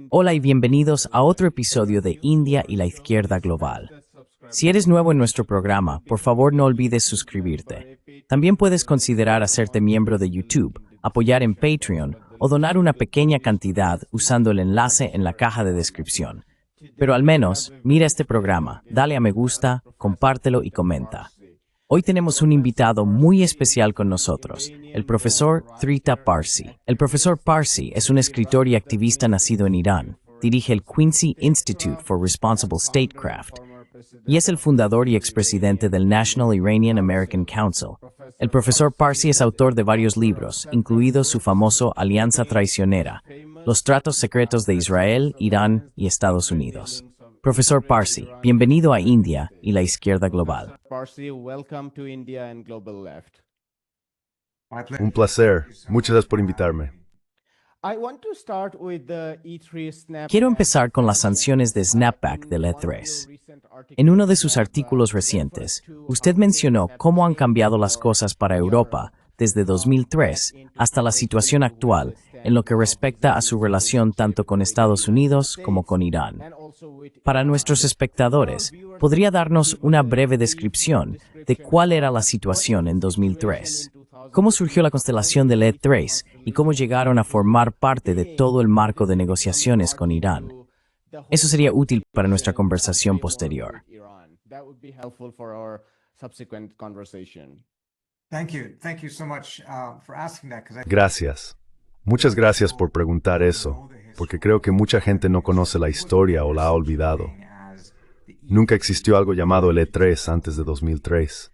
Hola y bienvenidos a otro episodio de India y la Izquierda Global. Si eres nuevo en nuestro programa, por favor no olvides suscribirte. También puedes considerar hacerte miembro de YouTube, apoyar en Patreon o donar una pequeña cantidad usando el enlace en la caja de descripción. Pero al menos, mira este programa, dale a me gusta, compártelo y comenta. Hoy tenemos un invitado muy especial con nosotros, el profesor Trita Parsi. El profesor Parsi es un escritor y activista nacido en Irán. Dirige el Quincy Institute for Responsible Statecraft y es el fundador y expresidente del National Iranian American Council. El profesor Parsi es autor de varios libros, incluido su famoso Alianza Traicionera, Los Tratos Secretos de Israel, Irán y Estados Unidos. Profesor Parsi, bienvenido a India y la Izquierda Global. Un placer. Muchas gracias por invitarme. Quiero empezar con las sanciones de snapback del E3. En uno de sus artículos recientes, usted mencionó cómo han cambiado las cosas para Europa desde 2003 hasta la situación actual en lo que respecta a su relación tanto con Estados Unidos como con Irán. Para nuestros espectadores, ¿podría darnos una breve descripción de cuál era la situación en 2003? ¿Cómo surgió la constelación del E3 y cómo llegaron a formar parte de todo el marco de negociaciones con Irán? Eso sería útil para nuestra conversación posterior. Gracias. Muchas gracias por preguntar eso, porque creo que mucha gente no conoce la historia o la ha olvidado. Nunca existió algo llamado el E3 antes de 2003.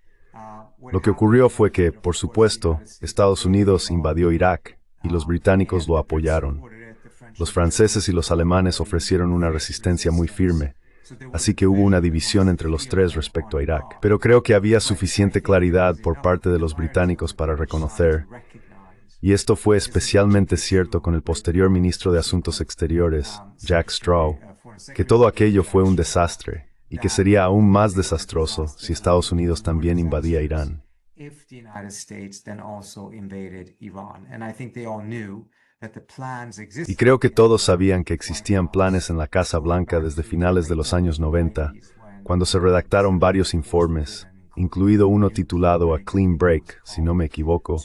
Lo que ocurrió fue que, por supuesto, Estados Unidos invadió Irak y los británicos lo apoyaron. Los franceses y los alemanes ofrecieron una resistencia muy firme, así que hubo una división entre los tres respecto a Irak. Pero creo que había suficiente claridad por parte de los británicos para reconocer, y esto fue especialmente cierto con el posterior ministro de Asuntos Exteriores, Jack Straw, que todo aquello fue un desastre, y que sería aún más desastroso si Estados Unidos también invadía Irán. Y creo que todos sabían que existían planes en la Casa Blanca desde finales de los años 90, cuando se redactaron varios informes, incluido uno titulado A Clean Break, si no me equivoco,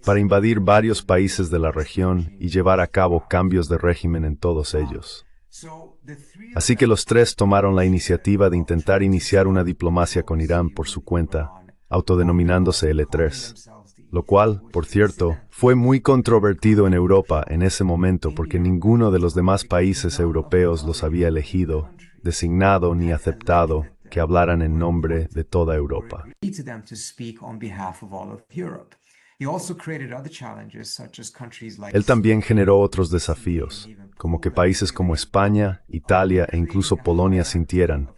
para invadir varios países de la región y llevar a cabo cambios de régimen en todos ellos. Así que los tres tomaron la iniciativa de intentar iniciar una diplomacia con Irán por su cuenta, autodenominándose L3, lo cual, por cierto, fue muy controvertido en Europa en ese momento porque ninguno de los demás países europeos los había elegido, designado ni aceptado que hablaran en nombre de toda Europa. Él también generó otros desafíos, como que países como España, Italia e incluso Polonia sintieran: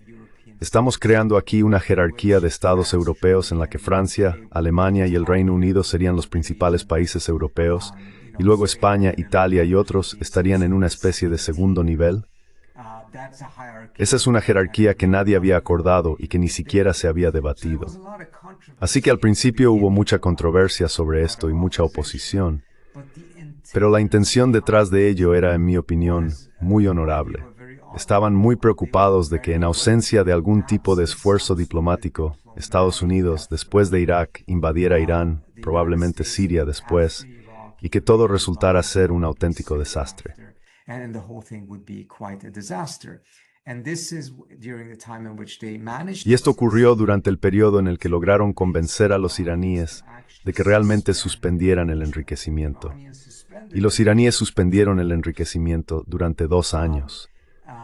estamos creando aquí una jerarquía de estados europeos en la que Francia, Alemania y el Reino Unido serían los principales países europeos, y luego España, Italia y otros estarían en una especie de segundo nivel. Esa es una jerarquía que nadie había acordado y que ni siquiera se había debatido. Así que al principio hubo mucha controversia sobre esto y mucha oposición, pero la intención detrás de ello era, en mi opinión, muy honorable. Estaban muy preocupados de que, en ausencia de algún tipo de esfuerzo diplomático, Estados Unidos, después de Irak, invadiera Irán, probablemente Siria después, y que todo resultara ser un auténtico desastre. Y esto ocurrió durante el periodo en el que lograron convencer a los iraníes de que realmente suspendieran el enriquecimiento. Y los iraníes suspendieron el enriquecimiento durante 2 años.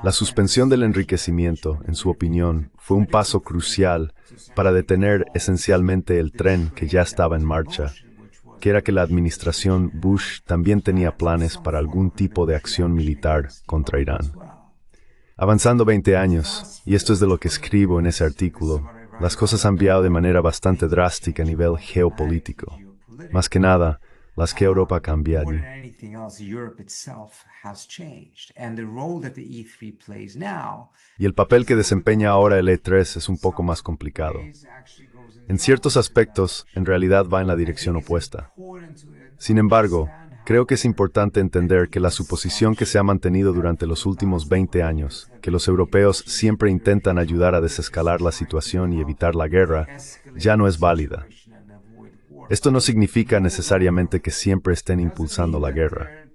La suspensión del enriquecimiento, en su opinión, fue un paso crucial para detener esencialmente el tren que ya estaba en marcha, que era que la administración Bush también tenía planes para algún tipo de acción militar contra Irán. Avanzando 20 años, y esto es de lo que escribo en ese artículo, las cosas han cambiado de manera bastante drástica a nivel geopolítico. Más que nada, las que Europa cambiaron. Y el papel que desempeña ahora el E3 es un poco más complicado. En ciertos aspectos, en realidad va en la dirección opuesta. Sin embargo, Creo que es importante entender que la suposición que se ha mantenido durante los últimos 20 años, que los europeos siempre intentan ayudar a desescalar la situación y evitar la guerra, ya no es válida. Esto no significa necesariamente que siempre estén impulsando la guerra.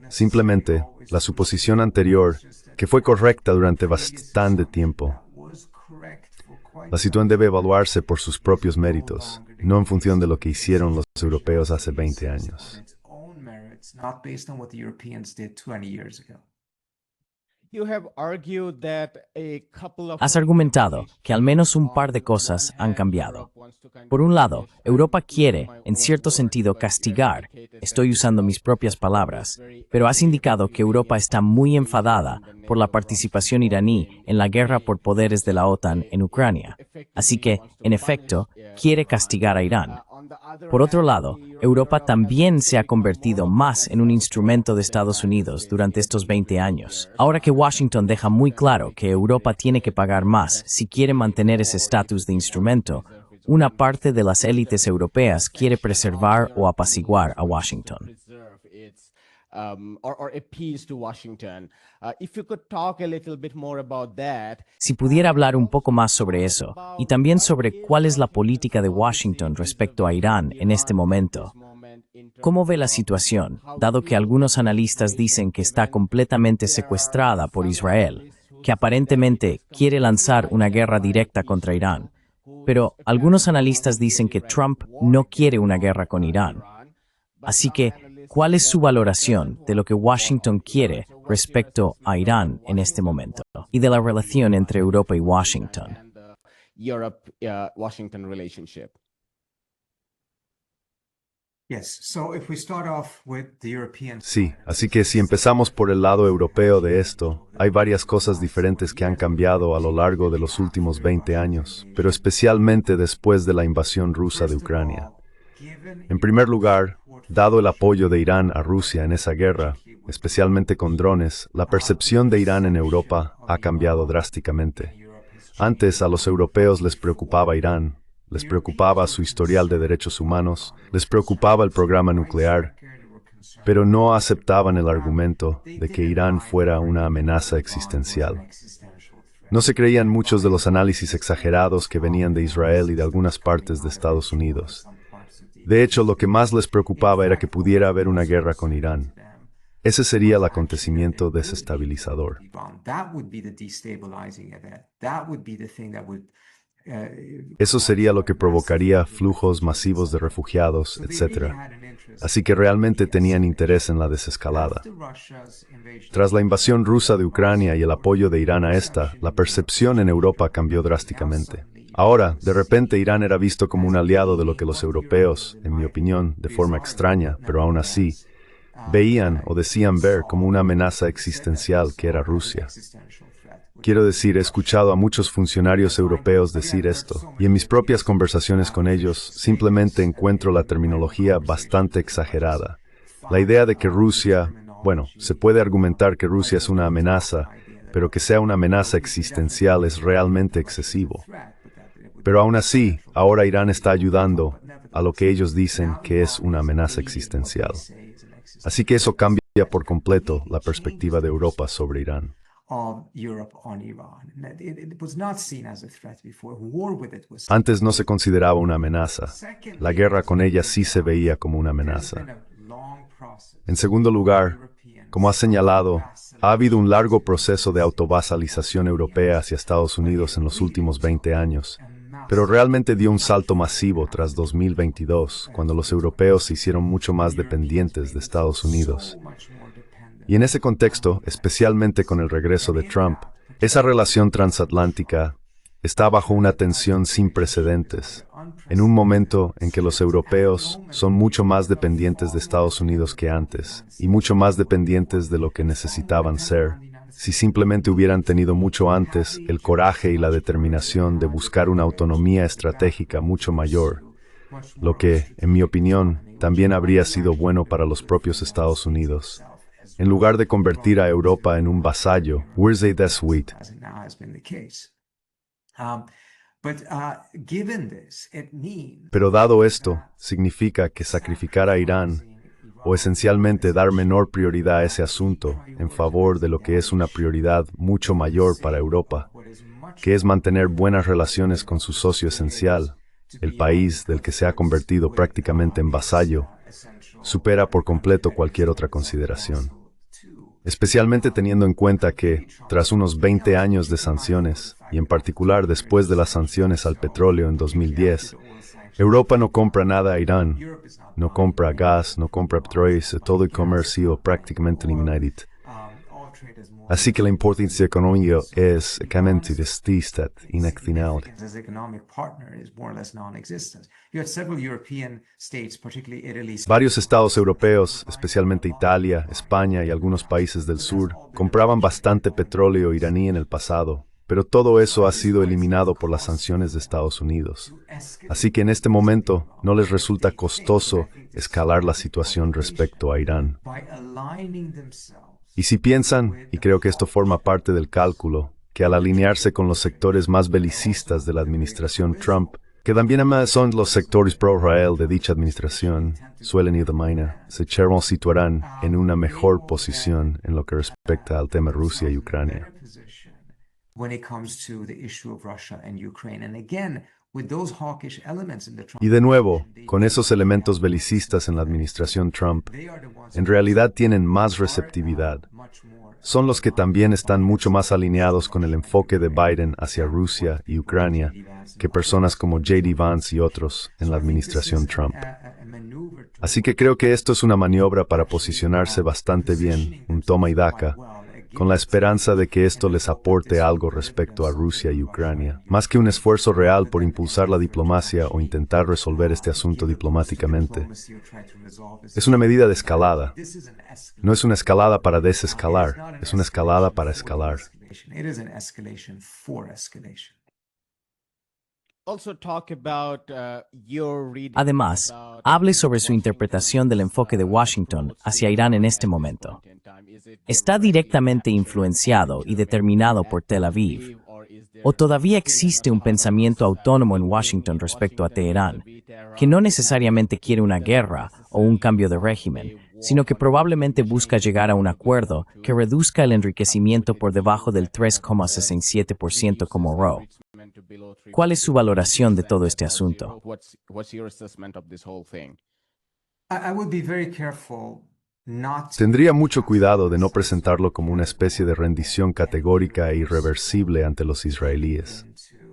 Simplemente, la suposición anterior, que fue correcta durante bastante tiempo, la situación debe evaluarse por sus propios méritos, no en función de lo que hicieron los europeos hace 20 años. Has argumentado que al menos un par de cosas han cambiado. Por un lado, Europa quiere, en cierto sentido, castigar, estoy usando mis propias palabras, pero has indicado que Europa está muy enfadada por la participación iraní en la guerra por poderes de la OTAN en Ucrania. Así que, en efecto, quiere castigar a Irán. Por otro lado, Europa también se ha convertido más en un instrumento de Estados Unidos durante estos 20 años. Ahora que Washington deja muy claro que Europa tiene que pagar más si quiere mantener ese estatus de instrumento, una parte de las élites europeas quiere preservar o apaciguar a Washington. Si pudiera hablar un poco más sobre eso, y también sobre cuál es la política de Washington respecto a Irán en este momento. ¿Cómo ve la situación, dado que algunos analistas dicen que está completamente secuestrada por Israel, que aparentemente quiere lanzar una guerra directa contra Irán? Pero algunos analistas dicen que Trump no quiere una guerra con Irán. Así que, ¿cuál es su valoración de lo que Washington quiere respecto a Irán en este momento y de la relación entre Europa y Washington? Sí, así que si empezamos por el lado europeo de esto, hay varias cosas diferentes que han cambiado a lo largo de los últimos 20 años, pero especialmente después de la invasión rusa de Ucrania. En primer lugar, dado el apoyo de Irán a Rusia en esa guerra, especialmente con drones, la percepción de Irán en Europa ha cambiado drásticamente. Antes a los europeos les preocupaba Irán, les preocupaba su historial de derechos humanos, les preocupaba el programa nuclear, pero no aceptaban el argumento de que Irán fuera una amenaza existencial. No se creían muchos de los análisis exagerados que venían de Israel y de algunas partes de Estados Unidos. De hecho, lo que más les preocupaba era que pudiera haber una guerra con Irán. Ese sería el acontecimiento desestabilizador. Eso sería lo que provocaría flujos masivos de refugiados, etc. Así que realmente tenían interés en la desescalada. Tras la invasión rusa de Ucrania y el apoyo de Irán a esta, la percepción en Europa cambió drásticamente. Ahora, de repente Irán era visto como un aliado de lo que los europeos, en mi opinión, de forma extraña, pero aún así, veían o decían ver como una amenaza existencial que era Rusia. Quiero decir, he escuchado a muchos funcionarios europeos decir esto, y en mis propias conversaciones con ellos simplemente encuentro la terminología bastante exagerada. La idea de que Rusia, bueno, se puede argumentar que Rusia es una amenaza, pero que sea una amenaza existencial es realmente excesivo. Pero aún así, ahora Irán está ayudando a lo que ellos dicen que es una amenaza existencial. Así que eso cambia por completo la perspectiva de Europa sobre Irán. Antes no se consideraba una amenaza. La guerra con ella sí se veía como una amenaza. En segundo lugar, como ha señalado, ha habido un largo proceso de autovasalización europea hacia Estados Unidos en los últimos 20 años, pero realmente dio un salto masivo tras 2022, cuando los europeos se hicieron mucho más dependientes de Estados Unidos. Y en ese contexto, especialmente con el regreso de Trump, esa relación transatlántica está bajo una tensión sin precedentes, en un momento en que los europeos son mucho más dependientes de Estados Unidos que antes, y mucho más dependientes de lo que necesitaban ser, si simplemente hubieran tenido mucho antes el coraje y la determinación de buscar una autonomía estratégica mucho mayor, lo que, en mi opinión, también habría sido bueno para los propios Estados Unidos. En lugar de convertir a Europa en un vasallo, where's that sweet? Pero dado esto, significa que sacrificar a Irán o esencialmente dar menor prioridad a ese asunto en favor de lo que es una prioridad mucho mayor para Europa, que es mantener buenas relaciones con su socio esencial, el país del que se ha convertido prácticamente en vasallo, supera por completo cualquier otra consideración. Especialmente teniendo en cuenta que, tras unos 20 años de sanciones, y en particular después de las sanciones al petróleo en 2010, Europa no compra nada a Irán, no compra gas, no compra petróleo, todo el comercio prácticamente eliminado. Así que la importancia económica es claramente distinta, inextinable. Varios estados europeos, especialmente Italia, España y algunos países del sur, compraban bastante petróleo iraní en el pasado, pero todo eso ha sido eliminado por las sanciones de Estados Unidos. Así que en este momento no les resulta costoso escalar la situación respecto a Irán. Y si piensan, y creo que esto forma parte del cálculo, que al alinearse con los sectores más belicistas de la administración Trump, que también además son los sectores pro-Israel de dicha administración, suelen ir de mañana, se situarán en una mejor posición en lo que respecta al tema Rusia y Ucrania. Y de nuevo, con esos elementos belicistas en la administración Trump, en realidad tienen más receptividad. Son los que también están mucho más alineados con el enfoque de Biden hacia Rusia y Ucrania que personas como J.D. Vance y otros en la administración Trump. Así que creo que esto es una maniobra para posicionarse bastante bien, un toma y daca, con la esperanza de que esto les aporte algo respecto a Rusia y Ucrania, más que un esfuerzo real por impulsar la diplomacia o intentar resolver este asunto diplomáticamente. Es una medida de escalada. No es una escalada para desescalar, es una escalada para escalar. Además, hable sobre su interpretación del enfoque de Washington hacia Irán en este momento. ¿Está directamente influenciado y determinado por Tel Aviv? ¿O todavía existe un pensamiento autónomo en Washington respecto a Teherán, que no necesariamente quiere una guerra o un cambio de régimen, sino que probablemente busca llegar a un acuerdo que reduzca el enriquecimiento por debajo del 3,67% como Roe? ¿Cuál es su valoración de todo este asunto? Tendría mucho cuidado de no presentarlo como una especie de rendición categórica e irreversible ante los israelíes.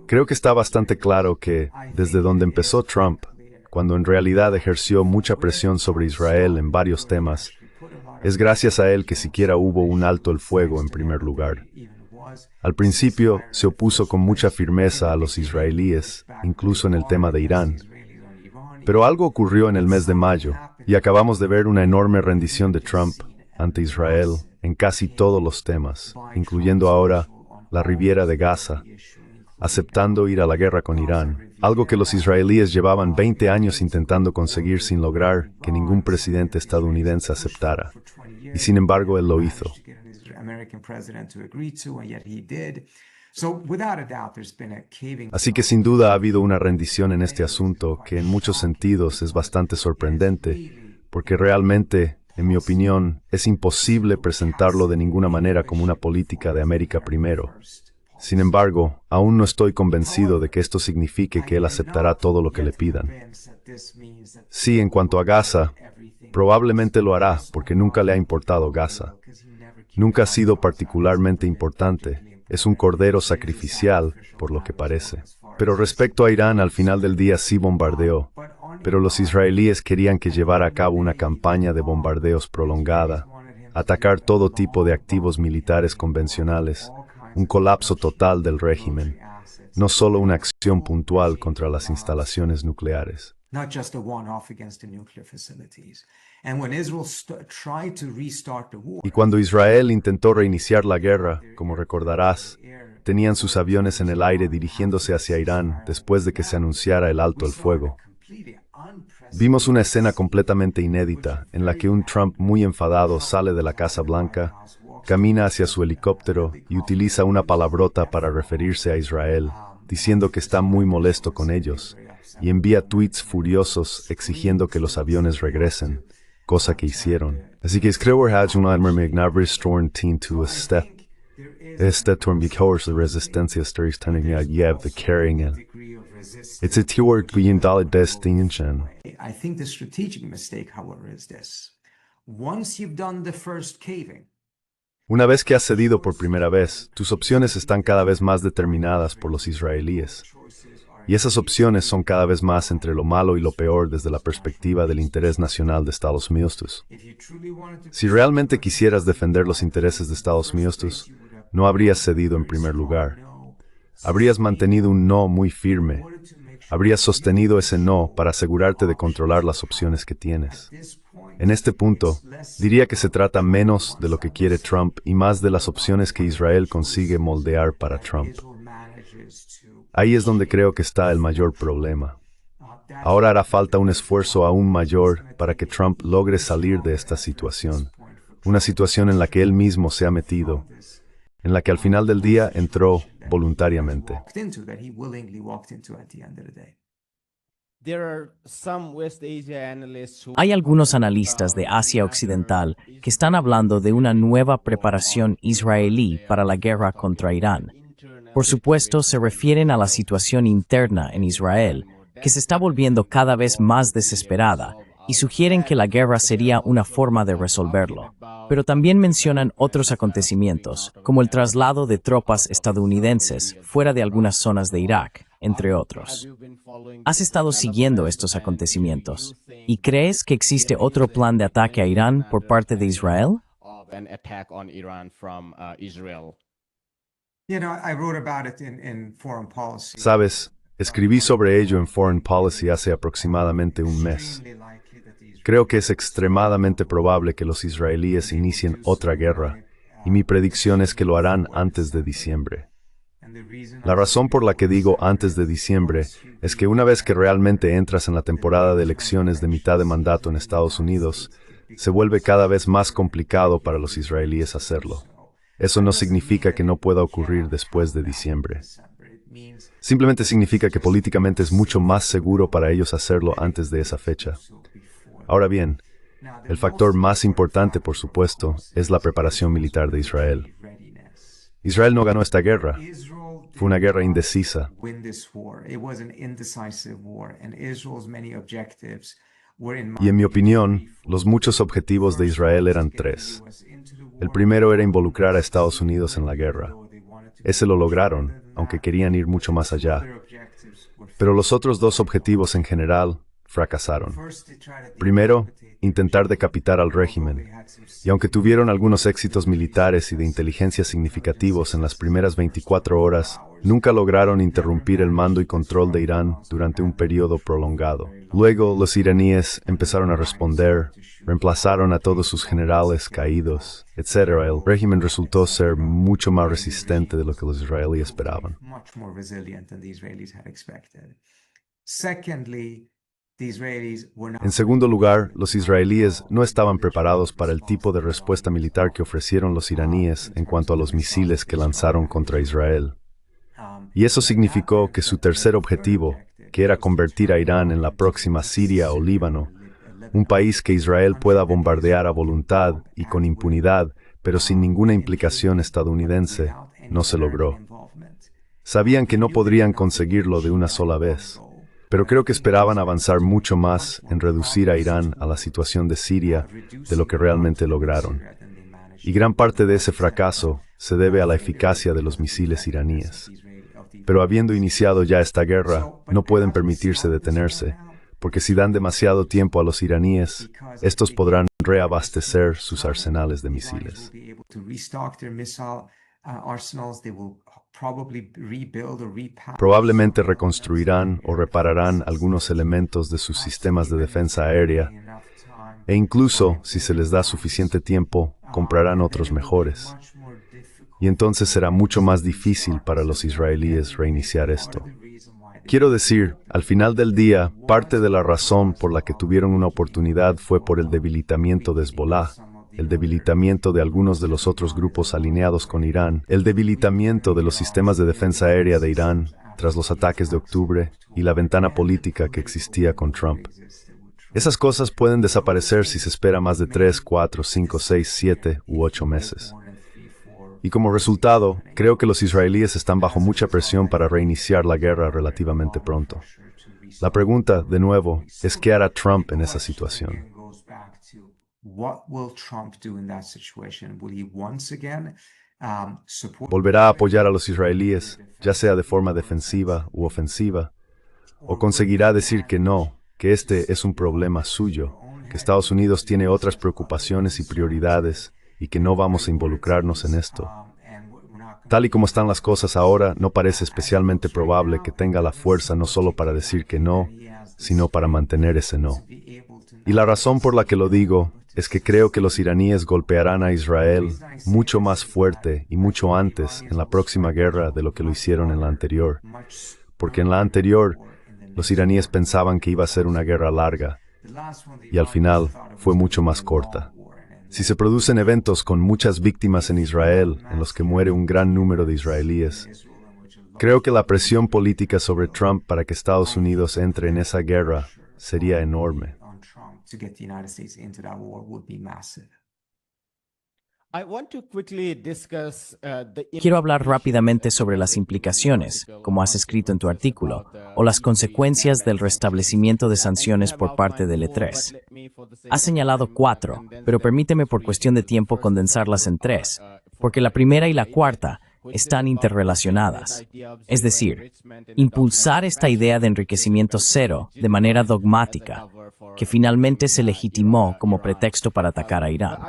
Creo que está bastante claro que, desde donde empezó Trump, cuando en realidad ejerció mucha presión sobre Israel en varios temas, es gracias a él que siquiera hubo un alto el fuego en primer lugar. Al principio se opuso con mucha firmeza a los israelíes, incluso en el tema de Irán. Pero algo ocurrió en el mes de mayo, y acabamos de ver una enorme rendición de Trump ante Israel en casi todos los temas, incluyendo ahora la Riviera de Gaza, aceptando ir a la guerra con Irán, algo que los israelíes llevaban 20 años intentando conseguir sin lograr que ningún presidente estadounidense aceptara. Y sin embargo, él lo hizo. Así que sin duda ha habido una rendición en este asunto que en muchos sentidos es bastante sorprendente, porque realmente, en mi opinión, es imposible presentarlo de ninguna manera como una política de América primero. Sin embargo, aún no estoy convencido de que esto signifique que él aceptará todo lo que le pidan. Sí, en cuanto a Gaza, probablemente lo hará porque nunca le ha importado Gaza. Nunca ha sido particularmente importante. Es un cordero sacrificial, por lo que parece. Pero respecto a Irán, al final del día sí bombardeó. Pero los israelíes querían que llevara a cabo una campaña de bombardeos prolongada, atacar todo tipo de activos militares convencionales, un colapso total del régimen, no solo una acción puntual contra las instalaciones nucleares. Y cuando Israel intentó reiniciar la guerra, como recordarás, tenían sus aviones en el aire dirigiéndose hacia Irán después de que se anunciara el alto el fuego. Vimos una escena completamente inédita en la que un Trump muy enfadado sale de la Casa Blanca, camina hacia su helicóptero y utiliza una palabrota para referirse a Israel, diciendo que está muy molesto con ellos, y envía tweets furiosos exigiendo que los aviones regresen, cosa que hicieron. Así que creo que hay una arma storntin to a step. Esta tornbikors la resistencia stories turning out yev the carrying it. It's a keyword being dollar destination. I think the strategic mistake, however, is this. Once you've done the first caving, Una vez que has cedido por primera vez, tus opciones están cada vez más determinadas por los israelíes. Y esas opciones son cada vez más entre lo malo y lo peor desde la perspectiva del interés nacional de Estados Unidos. Si realmente quisieras defender los intereses de Estados Unidos, no habrías cedido en primer lugar. Habrías mantenido un no muy firme. Habrías sostenido ese no para asegurarte de controlar las opciones que tienes. En este punto, diría que se trata menos de lo que quiere Trump y más de las opciones que Israel consigue moldear para Trump. Ahí es donde creo que está el mayor problema. Ahora hará falta un esfuerzo aún mayor para que Trump logre salir de esta situación. Una situación en la que él mismo se ha metido, en la que al final del día entró voluntariamente. Hay algunos analistas de Asia Occidental que están hablando de una nueva preparación israelí para la guerra contra Irán. Por supuesto, se refieren a la situación interna en Israel, que se está volviendo cada vez más desesperada, y sugieren que la guerra sería una forma de resolverlo. Pero también mencionan otros acontecimientos, como el traslado de tropas estadounidenses fuera de algunas zonas de Irak, entre otros. ¿Has estado siguiendo estos acontecimientos? ¿Y crees que existe otro plan de ataque a Irán por parte de Israel? Sabes, escribí sobre ello en Foreign Policy hace aproximadamente un mes. Creo que es extremadamente probable que los israelíes inicien otra guerra, y mi predicción es que lo harán antes de diciembre. La razón por la que digo antes de diciembre es que una vez que realmente entras en la temporada de elecciones de mitad de mandato en Estados Unidos, se vuelve cada vez más complicado para los israelíes hacerlo. Eso no significa que no pueda ocurrir después de diciembre. Simplemente significa que políticamente es mucho más seguro para ellos hacerlo antes de esa fecha. Ahora bien, el factor más importante, por supuesto, es la preparación militar de Israel. Israel no ganó esta guerra. Fue una guerra indecisa. Y en mi opinión, los muchos objetivos de Israel eran tres. El primero era involucrar a Estados Unidos en la guerra. Ese lo lograron, aunque querían ir mucho más allá. Pero los otros dos objetivos en general fracasaron. Primero, intentar decapitar al régimen. Y aunque tuvieron algunos éxitos militares y de inteligencia significativos en las primeras 24 horas, nunca lograron interrumpir el mando y control de Irán durante un periodo prolongado. Luego, los iraníes empezaron a responder, reemplazaron a todos sus generales caídos, etc. El régimen resultó ser mucho más resistente de lo que los israelíes esperaban. En segundo lugar, los israelíes no estaban preparados para el tipo de respuesta militar que ofrecieron los iraníes en cuanto a los misiles que lanzaron contra Israel. Y eso significó que su tercer objetivo, que era convertir a Irán en la próxima Siria o Líbano, un país que Israel pueda bombardear a voluntad y con impunidad, pero sin ninguna implicación estadounidense, no se logró. Sabían que no podrían conseguirlo de una sola vez. Pero creo que esperaban avanzar mucho más en reducir a Irán a la situación de Siria de lo que realmente lograron. Y gran parte de ese fracaso se debe a la eficacia de los misiles iraníes. Pero habiendo iniciado ya esta guerra, no pueden permitirse detenerse, porque si dan demasiado tiempo a los iraníes, estos podrán reabastecer sus arsenales de misiles. Probablemente reconstruirán o repararán algunos elementos de sus sistemas de defensa aérea, e incluso, si se les da suficiente tiempo, comprarán otros mejores. Y entonces será mucho más difícil para los israelíes reiniciar esto. Quiero decir, al final del día, parte de la razón por la que tuvieron una oportunidad fue por el debilitamiento de Hezbollah, el debilitamiento de algunos de los otros grupos alineados con Irán, el debilitamiento de los sistemas de defensa aérea de Irán tras los ataques de octubre y la ventana política que existía con Trump. Esas cosas pueden desaparecer si se espera más de 3, 4, 5, 6, 7 u 8 meses. Y como resultado, creo que los israelíes están bajo mucha presión para reiniciar la guerra relativamente pronto. La pregunta, de nuevo, es ¿qué hará Trump en esa situación? ¿Volverá a apoyar a los israelíes, ya sea de forma defensiva u ofensiva? ¿O conseguirá decir que no, que este es un problema suyo, que Estados Unidos tiene otras preocupaciones y prioridades y que no vamos a involucrarnos en esto? Tal y como están las cosas ahora, no parece especialmente probable que tenga la fuerza no solo para decir que no, sino para mantener ese no. Y la razón por la que lo digo es que creo que los iraníes golpearán a Israel mucho más fuerte y mucho antes en la próxima guerra de lo que lo hicieron en la anterior. Porque en la anterior, los iraníes pensaban que iba a ser una guerra larga, y al final fue mucho más corta. Si se producen eventos con muchas víctimas en Israel, en los que muere un gran número de israelíes, creo que la presión política sobre Trump para que Estados Unidos entre en esa guerra sería enorme. Quiero hablar rápidamente sobre las implicaciones, como has escrito en tu artículo, o las consecuencias del restablecimiento de sanciones por parte del E3. Has señalado 4, pero permíteme por cuestión de tiempo condensarlas en 3, porque la primera y la cuarta están interrelacionadas. Es decir, impulsar esta idea de enriquecimiento cero de manera dogmática, que finalmente se legitimó como pretexto para atacar a Irán.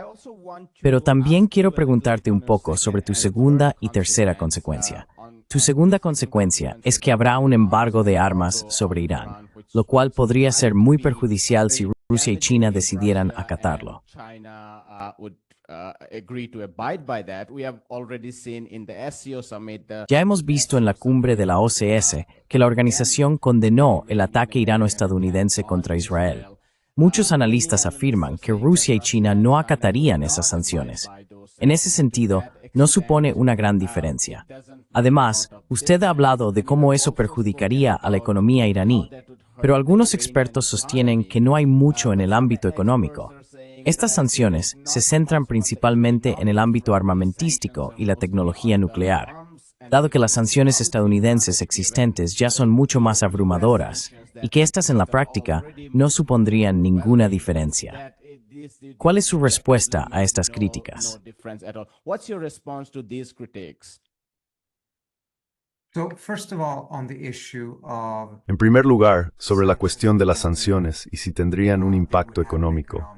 Pero también quiero preguntarte un poco sobre tu segunda y tercera consecuencia. Tu segunda consecuencia es que habrá un embargo de armas sobre Irán, lo cual podría ser muy perjudicial si Rusia y China decidieran acatarlo. Ya hemos visto en la cumbre de la OCS que la organización condenó el ataque irano-estadounidense contra Israel. Muchos analistas afirman que Rusia y China no acatarían esas sanciones. En ese sentido, no supone una gran diferencia. Además, usted ha hablado de cómo eso perjudicaría a la economía iraní, pero algunos expertos sostienen que no hay mucho en el ámbito económico. Estas sanciones se centran principalmente en el ámbito armamentístico y la tecnología nuclear, dado que las sanciones estadounidenses existentes ya son mucho más abrumadoras y que estas en la práctica no supondrían ninguna diferencia. ¿Cuál es su respuesta a estas críticas? En primer lugar, sobre la cuestión de las sanciones y si tendrían un impacto económico.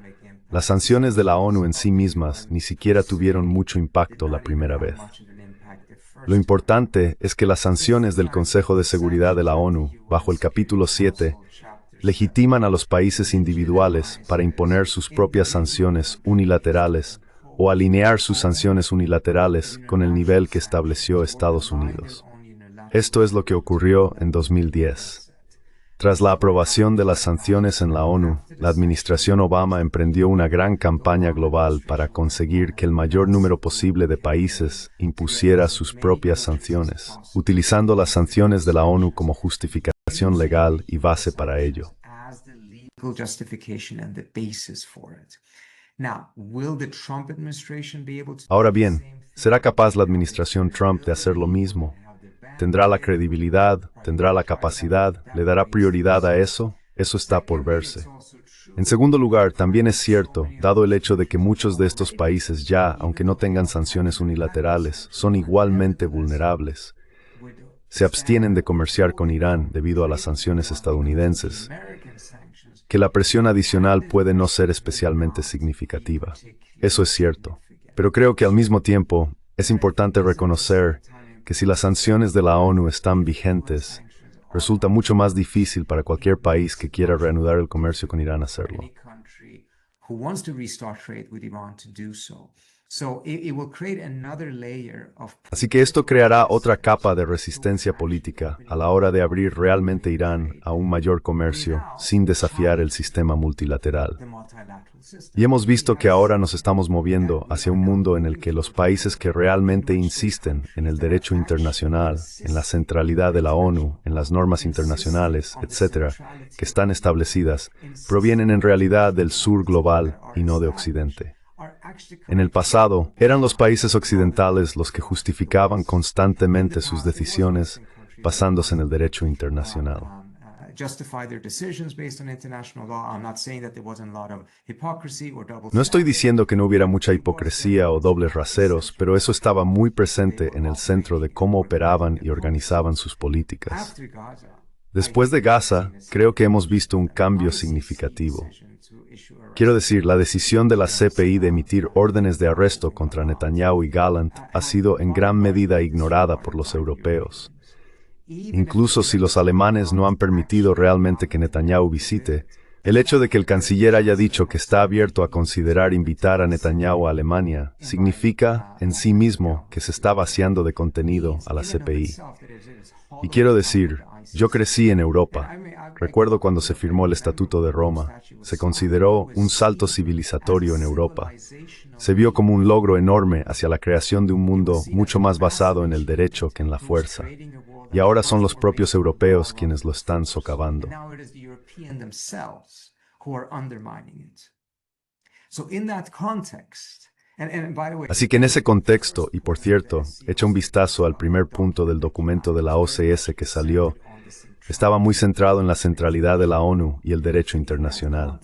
Las sanciones de la ONU en sí mismas ni siquiera tuvieron mucho impacto la primera vez. Lo importante es que las sanciones del Consejo de Seguridad de la ONU, bajo el capítulo 7, legitiman a los países individuales para imponer sus propias sanciones unilaterales o alinear sus sanciones unilaterales con el nivel que estableció Estados Unidos. Esto es lo que ocurrió en 2010. Tras la aprobación de las sanciones en la ONU, la administración Obama emprendió una gran campaña global para conseguir que el mayor número posible de países impusiera sus propias sanciones, utilizando las sanciones de la ONU como justificación legal y base para ello. Ahora bien, ¿será capaz la administración Trump de hacer lo mismo? ¿Tendrá la credibilidad? ¿Tendrá la capacidad? ¿Le dará prioridad a eso? Eso está por verse. En segundo lugar, también es cierto, dado el hecho de que muchos de estos países ya, aunque no tengan sanciones unilaterales, son igualmente vulnerables. Se abstienen de comerciar con Irán debido a las sanciones estadounidenses, que la presión adicional puede no ser especialmente significativa. Eso es cierto. Pero creo que al mismo tiempo es importante reconocer que si las sanciones de la ONU están vigentes, resulta mucho más difícil para cualquier país que quiera reanudar el comercio con Irán hacerlo. Así que esto creará otra capa de resistencia política a la hora de abrir realmente Irán a un mayor comercio sin desafiar el sistema multilateral. Y hemos visto que ahora nos estamos moviendo hacia un mundo en el que los países que realmente insisten en el derecho internacional, en la centralidad de la ONU, en las normas internacionales, etc., que están establecidas, provienen en realidad del sur global y no de Occidente. En el pasado, eran los países occidentales los que justificaban constantemente sus decisiones basándose en el derecho internacional. No estoy diciendo que no hubiera mucha hipocresía o dobles raseros, pero eso estaba muy presente en el centro de cómo operaban y organizaban sus políticas. Después de Gaza, creo que hemos visto un cambio significativo. Quiero decir, la decisión de la CPI de emitir órdenes de arresto contra Netanyahu y Gallant ha sido en gran medida ignorada por los europeos. Incluso si los alemanes no han permitido realmente que Netanyahu visite, el hecho de que el canciller haya dicho que está abierto a considerar invitar a Netanyahu a Alemania significa en sí mismo que se está vaciando de contenido a la CPI. Y quiero decir, yo crecí en Europa. Recuerdo cuando se firmó el Estatuto de Roma. Se consideró un salto civilizatorio en Europa. Se vio como un logro enorme hacia la creación de un mundo mucho más basado en el derecho que en la fuerza. Y ahora son los propios europeos quienes lo están socavando. Así que en ese contexto, y por cierto, echa un vistazo al primer punto del documento de la OCS que salió, estaba muy centrado en la centralidad de la ONU y el derecho internacional.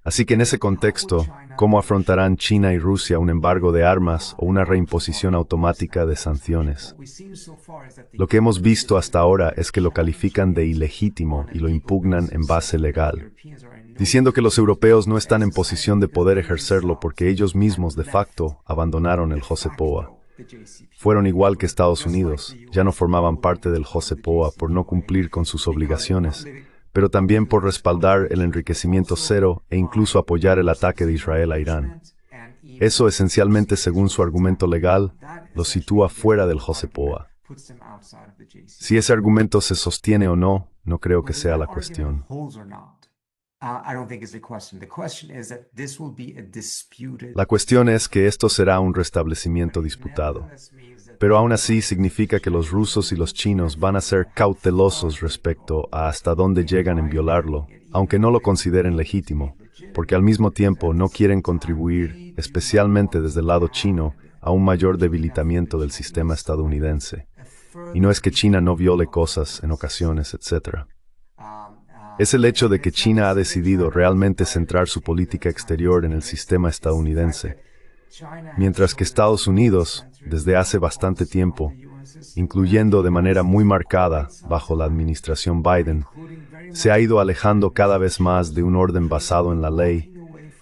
Así que en ese contexto, ¿cómo afrontarán China y Rusia un embargo de armas o una reimposición automática de sanciones? Lo que hemos visto hasta ahora es que lo califican de ilegítimo y lo impugnan en base legal, diciendo que los europeos no están en posición de poder ejercerlo porque ellos mismos de facto abandonaron el JCPOA. Fueron igual que Estados Unidos, ya no formaban parte del JCPOA por no cumplir con sus obligaciones, pero también por respaldar el enriquecimiento cero e incluso apoyar el ataque de Israel a Irán. Eso, esencialmente, según su argumento legal, los sitúa fuera del JCPOA. Si ese argumento se sostiene o no, no creo que sea la cuestión. La cuestión es que esto será un restablecimiento disputado. Pero aún así significa que los rusos y los chinos van a ser cautelosos respecto a hasta dónde llegan en violarlo, aunque no lo consideren legítimo, porque al mismo tiempo no quieren contribuir, especialmente desde el lado chino, a un mayor debilitamiento del sistema estadounidense. Y no es que China no viole cosas en ocasiones, etc. Es el hecho de que China ha decidido realmente centrar su política exterior en el sistema estadounidense, mientras que Estados Unidos, desde hace bastante tiempo, incluyendo de manera muy marcada bajo la administración Biden, se ha ido alejando cada vez más de un orden basado en la ley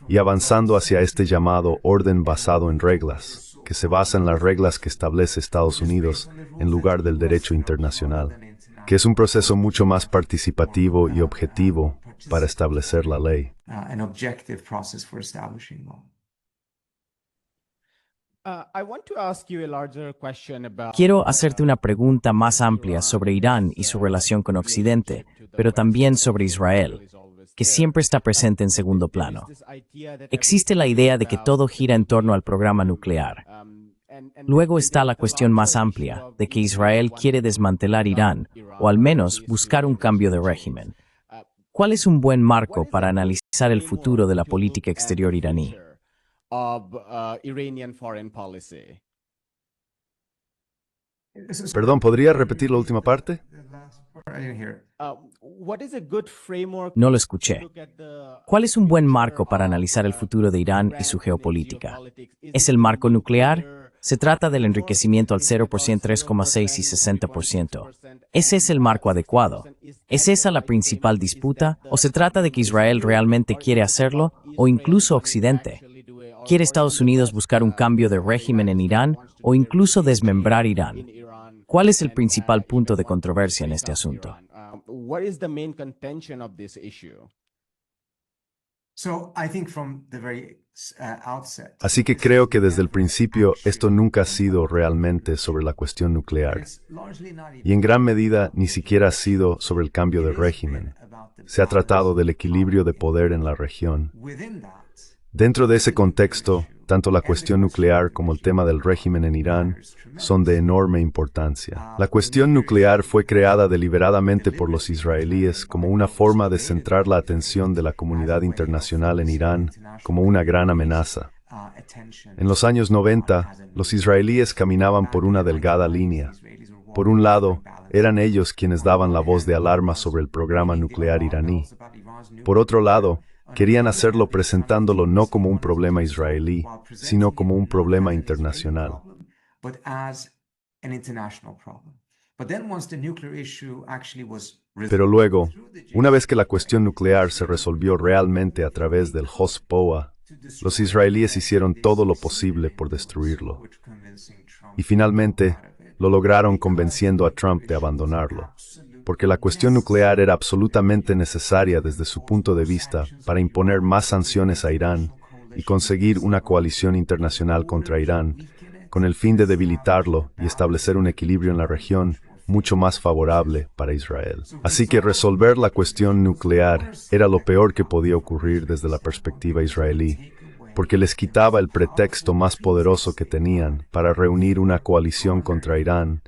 y avanzando hacia este llamado orden basado en reglas, que se basa en las reglas que establece Estados Unidos en lugar del derecho internacional, que es un proceso mucho más participativo y objetivo para establecer la ley. Quiero hacerte una pregunta más amplia sobre Irán y su relación con Occidente, pero también sobre Israel, que siempre está presente en segundo plano. Existe la idea de que todo gira en torno al programa nuclear. Luego está la cuestión más amplia de que Israel quiere desmantelar Irán, o al menos buscar un cambio de régimen. ¿Cuál es un buen marco para analizar el futuro de la política exterior iraní? Perdón, ¿podría repetir la última parte? No lo escuché. ¿Cuál es un buen marco para analizar el futuro de Irán y su geopolítica? ¿Es el marco nuclear? Se trata del enriquecimiento al 0%, 3,6 y 60%. ¿Ese es el marco adecuado? ¿Es esa la principal disputa? ¿O se trata de que Israel realmente quiere hacerlo? ¿O incluso Occidente? ¿Quiere Estados Unidos buscar un cambio de régimen en Irán? ¿O incluso desmembrar Irán? ¿Cuál es el principal punto de controversia en este asunto? Así que creo que desde el principio esto nunca ha sido realmente sobre la cuestión nuclear. Y en gran medida ni siquiera ha sido sobre el cambio de régimen. Se ha tratado del equilibrio de poder en la región. Dentro de ese contexto, tanto la cuestión nuclear como el tema del régimen en Irán son de enorme importancia. La cuestión nuclear fue creada deliberadamente por los israelíes como una forma de centrar la atención de la comunidad internacional en Irán como una gran amenaza. En los años 90, los israelíes caminaban por una delgada línea. Por un lado, eran ellos quienes daban la voz de alarma sobre el programa nuclear iraní. Por otro lado, querían hacerlo presentándolo no como un problema israelí, sino como un problema internacional. Pero luego, una vez que la cuestión nuclear se resolvió realmente a través del HOSPOA, los israelíes hicieron todo lo posible por destruirlo. Y finalmente, lo lograron convenciendo a Trump de abandonarlo, porque la cuestión nuclear era absolutamente necesaria desde su punto de vista para imponer más sanciones a Irán y conseguir una coalición internacional contra Irán, con el fin de debilitarlo y establecer un equilibrio en la región mucho más favorable para Israel. Así que resolver la cuestión nuclear era lo peor que podía ocurrir desde la perspectiva israelí, porque les quitaba el pretexto más poderoso que tenían para reunir una coalición contra Irán,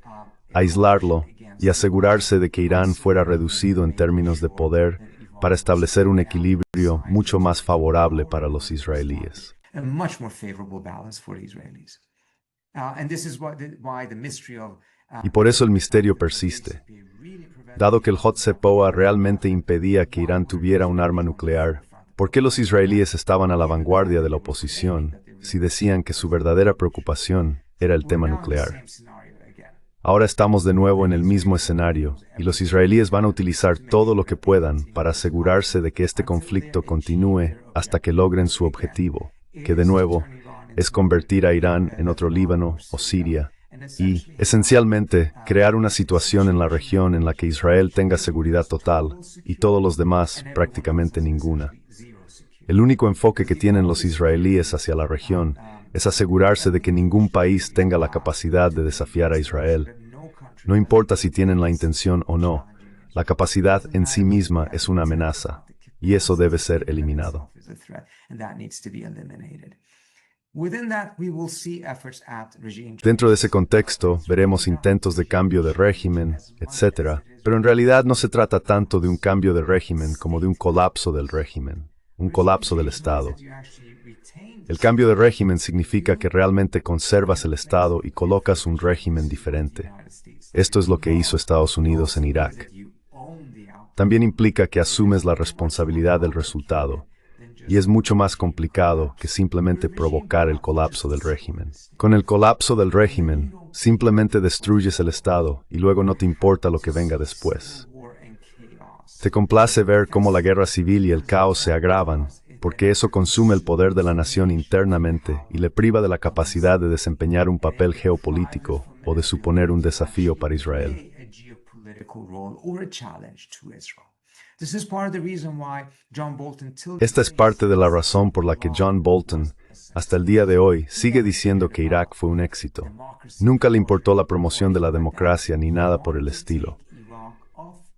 aislarlo y asegurarse de que Irán fuera reducido en términos de poder para establecer un equilibrio mucho más favorable para los israelíes. Y por eso el misterio persiste. Dado que el HOSPOA realmente impedía que Irán tuviera un arma nuclear, ¿por qué los israelíes estaban a la vanguardia de la oposición si decían que su verdadera preocupación era el tema nuclear? Ahora estamos de nuevo en el mismo escenario, y los israelíes van a utilizar todo lo que puedan para asegurarse de que este conflicto continúe hasta que logren su objetivo, que de nuevo es convertir a Irán en otro Líbano o Siria, y, esencialmente, crear una situación en la región en la que Israel tenga seguridad total y todos los demás prácticamente ninguna. El único enfoque que tienen los israelíes hacia la región es asegurarse de que ningún país tenga la capacidad de desafiar a Israel. No importa si tienen la intención o no, la capacidad en sí misma es una amenaza, y eso debe ser eliminado. Dentro de ese contexto, veremos intentos de cambio de régimen, etc., pero en realidad no se trata tanto de un cambio de régimen como de un colapso del régimen, un colapso del Estado. El cambio de régimen significa que realmente conservas el Estado y colocas un régimen diferente. Esto es lo que hizo Estados Unidos en Irak. También implica que asumes la responsabilidad del resultado, y es mucho más complicado que simplemente provocar el colapso del régimen. Con el colapso del régimen, simplemente destruyes el Estado y luego no te importa lo que venga después. Te complace ver cómo la guerra civil y el caos se agravan, porque eso consume el poder de la nación internamente y le priva de la capacidad de desempeñar un papel geopolítico o de suponer un desafío para Israel. Esta es parte de la razón por la que John Bolton, hasta el día de hoy, sigue diciendo que Irak fue un éxito. Nunca le importó la promoción de la democracia ni nada por el estilo.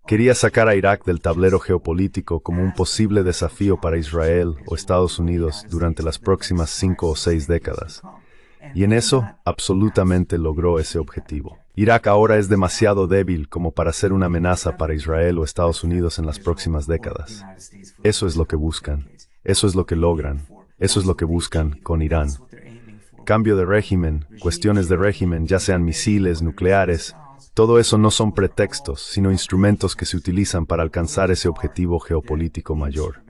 Quería sacar a Irak del tablero geopolítico como un posible desafío para Israel o Estados Unidos durante las próximas 5 o 6 décadas. Y en eso, absolutamente logró ese objetivo. Irak ahora es demasiado débil como para ser una amenaza para Israel o Estados Unidos en las próximas décadas. Eso es lo que buscan. Eso es lo que logran. Eso es lo que buscan con Irán. Cambio de régimen, cuestiones de régimen, ya sean misiles, nucleares, todo eso no son pretextos, sino instrumentos que se utilizan para alcanzar ese objetivo geopolítico mayor.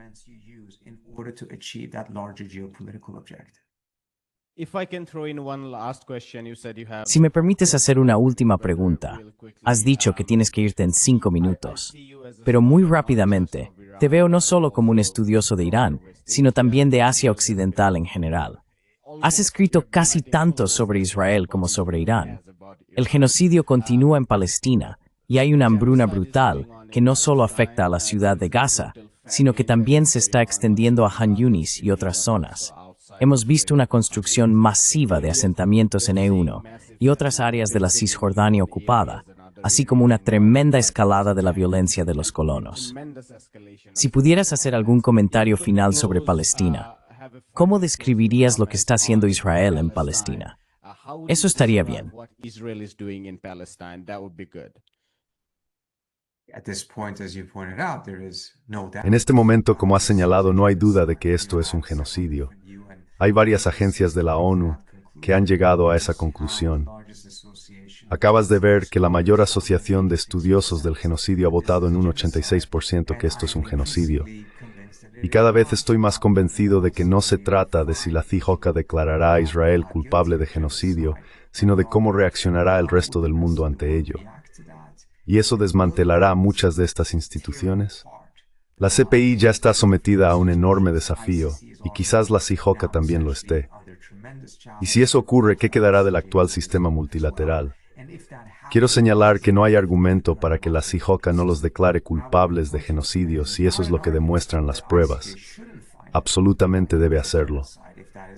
Si me permites hacer una última pregunta, has dicho que tienes que irte en 5 minutos, pero muy rápidamente, te veo no solo como un estudioso de Irán, sino también de Asia Occidental en general. Has escrito casi tanto sobre Israel como sobre Irán. El genocidio continúa en Palestina y hay una hambruna brutal que no solo afecta a la ciudad de Gaza, sino que también se está extendiendo a Han Yunis y otras zonas. Hemos visto una construcción masiva de asentamientos en E1 y otras áreas de la Cisjordania ocupada, así como una tremenda escalada de la violencia de los colonos. Si pudieras hacer algún comentario final sobre Palestina, ¿cómo describirías lo que está haciendo Israel en Palestina? Eso estaría bien. En este momento, como has señalado, no hay duda de que esto es un genocidio. Hay varias agencias de la ONU que han llegado a esa conclusión. Acabas de ver que la mayor asociación de estudiosos del genocidio ha votado en un 86% que esto es un genocidio. Y cada vez estoy más convencido de que no se trata de si la CIJOCA declarará a Israel culpable de genocidio, sino de cómo reaccionará el resto del mundo ante ello. ¿Y eso desmantelará muchas de estas instituciones? La CPI ya está sometida a un enorme desafío, y quizás la CIJOCA también lo esté. Y si eso ocurre, ¿qué quedará del actual sistema multilateral? Quiero señalar que no hay argumento para que la CIJOCA no los declare culpables de genocidio si eso es lo que demuestran las pruebas. Absolutamente debe hacerlo.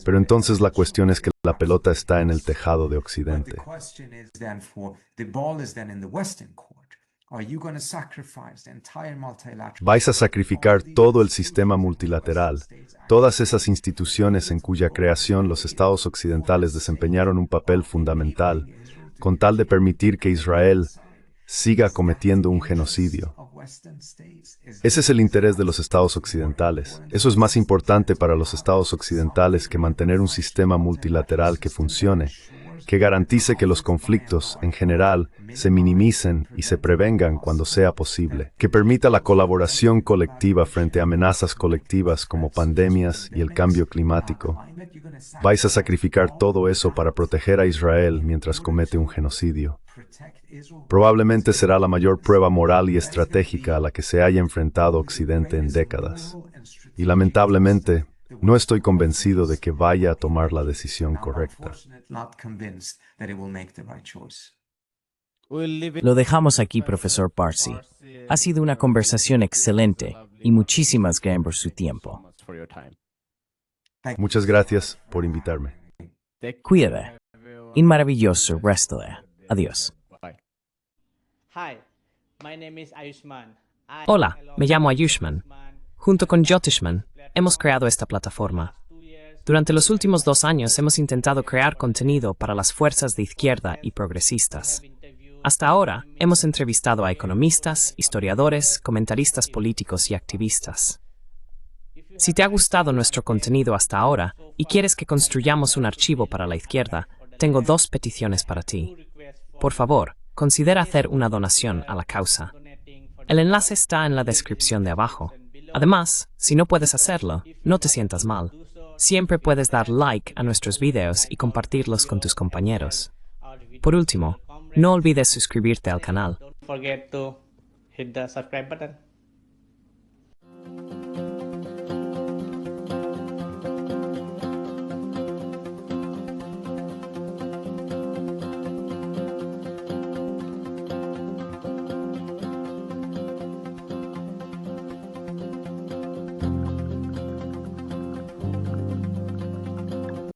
Pero entonces la cuestión es que la pelota está en el tejado de Occidente. ¿Vais a sacrificar todo el sistema multilateral, todas esas instituciones en cuya creación los estados occidentales desempeñaron un papel fundamental, con tal de permitir que Israel siga cometiendo un genocidio? Ese es el interés de los estados occidentales. Eso es más importante para los estados occidentales que mantener un sistema multilateral que funcione, que garantice que los conflictos, en general, se minimicen y se prevengan cuando sea posible, que permita la colaboración colectiva frente a amenazas colectivas como pandemias y el cambio climático. Vais a sacrificar todo eso para proteger a Israel mientras comete un genocidio. Probablemente será la mayor prueba moral y estratégica a la que se haya enfrentado Occidente en décadas. Y lamentablemente, no estoy convencido de que vaya a tomar la decisión correcta. Lo dejamos aquí, profesor Parsi. Ha sido una conversación excelente y muchísimas gracias por su tiempo. Muchas gracias por invitarme. Cuídate. Un maravilloso resto de. Adiós. Hola, me llamo Ayushman. Junto con Jyotishman, hemos creado esta plataforma. Durante los últimos 2 años hemos intentado crear contenido para las fuerzas de izquierda y progresistas. Hasta ahora, hemos entrevistado a economistas, historiadores, comentaristas políticos y activistas. Si te ha gustado nuestro contenido hasta ahora y quieres que construyamos un archivo para la izquierda, tengo 2 peticiones para ti. Por favor, considera hacer una donación a la causa. El enlace está en la descripción de abajo. Además, si no puedes hacerlo, no te sientas mal. Siempre puedes dar like a nuestros videos y compartirlos con tus compañeros. Por último, no olvides suscribirte al canal. Don't forget to hit the subscribe button.